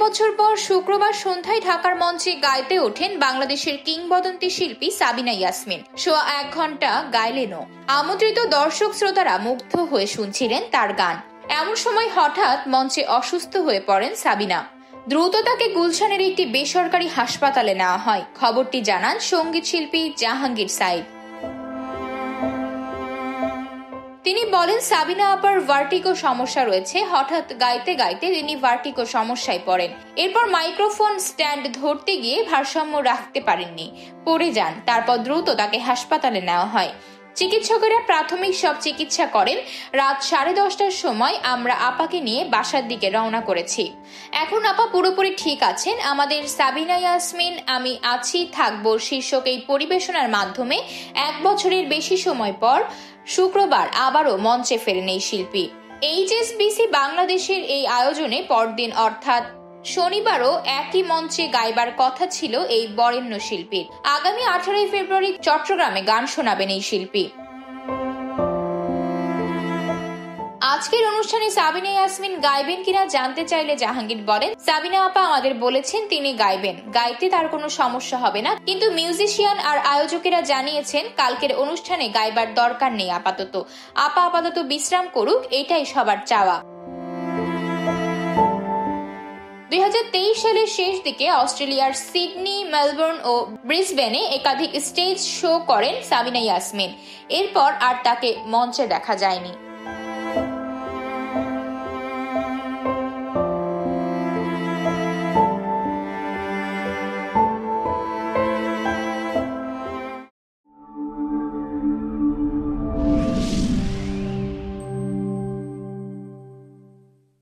বছর পর শুক্রবার সন্ধ্যায় ঢাকার মঞ্চে গাইতে ওঠেন বাংলাদেশের কিংবদন্তি শিল্পী সাবিনা ইয়াসমিন। সোয়া 1 ঘন্টা গাইলেনও। আমন্ত্রিত দর্শক শ্রোতারা মুগ্ধ হয়ে শুনছিলেন তার গান। এমন সময় হঠাৎ মঞ্চে অসুস্থ হয়ে পড়েন সাবিনা। দ্রুত তাকে গুলশানের একটি বেসরকারি হাসপাতালে নেওয়া হয়। খবরটি জানান সঙ্গীত শিল্পী জাহাঙ্গীর সাইদ। তিনি বলেন, সাবিনা আপার ভার্টিগো সমস্যা রয়েছে। হঠাৎ গাইতে গাইতে তিনি ভার্টিগো সমস্যায় পড়েন। এরপর মাইক্রোফোন স্ট্যান্ড ধরতে গিয়ে ভারসাম্য রাখতে পারেননি, পড়ে যান। তারপর দ্রুত তাকে হাসপাতালে নেওয়া হয়। চিকিৎসকেরা প্রাথমিক সব চিকিৎসা করেন। রাত 10:30টার সময় আমরা আপাকে নিয়ে বাসার দিকে রওনা করেছি। এখন আপা পুরোপুরি ঠিক আছেন। আমাদের সাবিনা ইয়াসমিন আমি আছি থাকবো শীর্ষক এই পরিবেশনার মাধ্যমে 1 বছরের বেশি সময় পর শুক্রবার আবারও মঞ্চে ফেরেন এই শিল্পী। HSBC বাংলাদেশের এই আয়োজনে পরদিন অর্থাৎ শনিবারও একই মঞ্চে গাইবার কথা ছিল এই বরেণ্য শিল্পীর। আগামী 18 ফেব্রুয়ারি চট্টগ্রামে গান শোনাবেন এই শিল্পী। আজকের অনুষ্ঠানে সাবিনা ইয়াসমিন গাইবেন কিনা জানতে চাইলে জাহাঙ্গীর বলেন, সাবিনা আপা আমাদের বলেছেন তিনি গাইবেন, গাইতে তার কোনো সমস্যা হবে না, কিন্তু মিউজিশিয়ান আর আয়োজকেরা জানিয়েছেন কালকের অনুষ্ঠানে গাইবার দরকার নেই। আপা আপাতত বিশ্রাম করুক, এটাই সবার চাওয়া। 2023 সালের শেষ দিকে অস্ট্রেলিয়ার সিডনি, মেলবোর্ন ও ব্রিসবেনে একাধিক স্টেজ শো করেন সাবিনা ইয়াসমিন। এরপর আর তাকে মঞ্চে দেখা যায়নি।